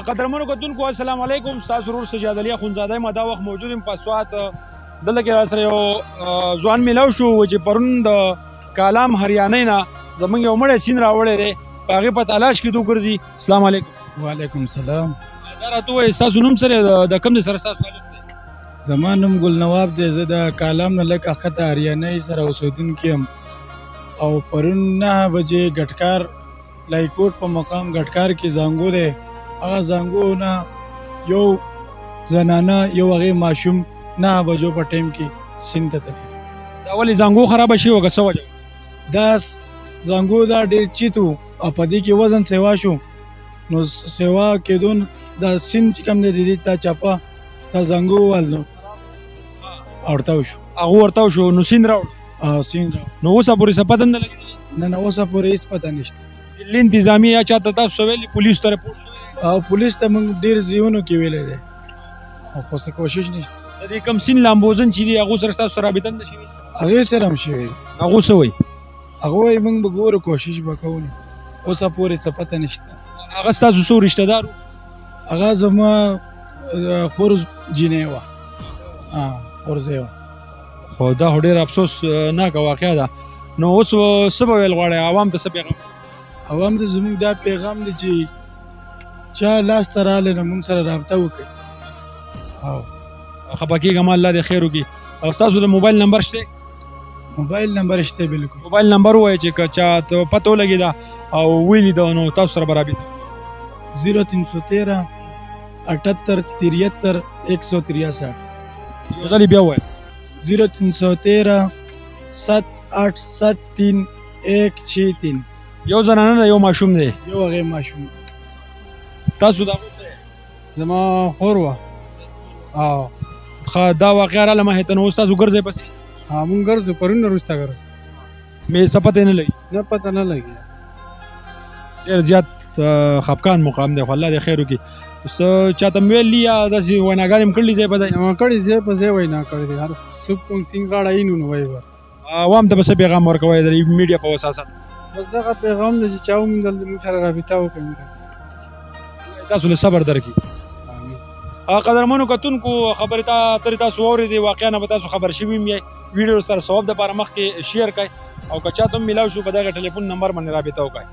قدرمنو کتونکو السلام علیکم. ستاسو ورور سجاد علي اخونزاده یم. دا وخت موجود یم په سوات. دلته کې راسره یو ځوان میلاو شو چې پرون د کالام هریانې نه زموږ یو مړی سیند راوړی دی، په هغې په تلاش کې ګرځي. السلام علیکم. وعلیکم السلام. دا راته ووایئ ستاسو نوم سره د کوم ځای سره ستاسو تعلق دی؟ زما نوم ګل نواب دی. زه د کالام نه لږ ښکته هریانۍ سره اوسېدونکی یم او پرون 9 بجې ګټکار لایکوټ په مقام ګټکار کې زانګو دی. هغه زانګو نه یو زنانه یو هغې ماشوم 9 بجو په ټایم کې سیند ته تللی. دا ولې زانګو خرابه شوې وه که څه وجه؟ دا زانګو دا ډېر چیت و او په دې کې وزن سیوا شو، نو سیوا کېدون دا سیند چې کوم دی د دې تا چپه دا زانګو ووهل نو اورتاو شو. هغه ورتاو شو نو سیند راوړ او سیند راوړ. نو اوسه پورې څه پته نه لګېدلې؟ نه اوسه پورې هېڅ پته نشته. ضلعي انتظامیه یا چاته تاسو ویلي پولیسو ته رپورټ شوی او پولیس ته موږ ډېر ځایونو کې ویلی دی او خو څه کوشش نشته. د دې کوم سیند لامبوزن چې دي هغو سره ستاسو سره رابطه نه ده شوې؟ هغې سره هم شوی دی. هغو څه وایي؟ هغه وایي موږ به ګورو کوشش به کوو. اوسه پورې څه پته نشته. هغه ستاسو څو رشته دار و؟ هغه زما خور جینۍ وه، خور زوی وه. خو دا خو ډېر افسوسناکه واقعه ده. نو اوس څه به ویل غواړئ عوام ته؟ څه پیغام؟ عوام ته زموږ دا پیغام دی چې چا لاس ته راغلی نو موږ سره رابطه وکړي. او خفه کېږم، الله دې خیر وکړي. او ستاسو د موبایل نمبر شته؟ موبایل نمبر شته بالکل. موبایل نمبر ووایئ چې که چا ته پته ولګېده او ویلي ده نو تاسو سره به رابطه 0313 78 73 163. یو ځل بیا ووایئ. 0313 7873 163. یو زنانه ده یو ماشوم دی؟ یو هغې ماشوم. تاسو دا زما خور وه. او دا واقعه راله مخې ته، نو اوس تاسو ګرځئ پسې؟ مونږ ګرځو، پرون نه وروسته ګرځو. مې څه پته نه لګي؟ نه پته نه لګي. ډېر زیات خفګان مقام دی، خو الله دې خیر وکړي. څه چاته مې ویلي یا داسې ویناګانې مې کړلي ځای په ځای؟ کړي ځای په ځای وینا کړې دي. هر څوک کوم سیند غاړه یې نو وایي به. عوام ته به څه پیغام ورکوئ د میډیا په وساست؟ بس دغه پیغام دی چې چا وموندل زموږ سره رابطه وکړي، تاسو له صبر درکړي. قدرمنو کتونکو خبرې ترې تاسو واورېدې، واقعا به تاسو خبر شوي یم. ویډیو سره ثواب دپاره مخکې شیر کړئ او که چاته هم میلاو شو په دغه ټلیفون نمبر باندې رابطه وکړئ.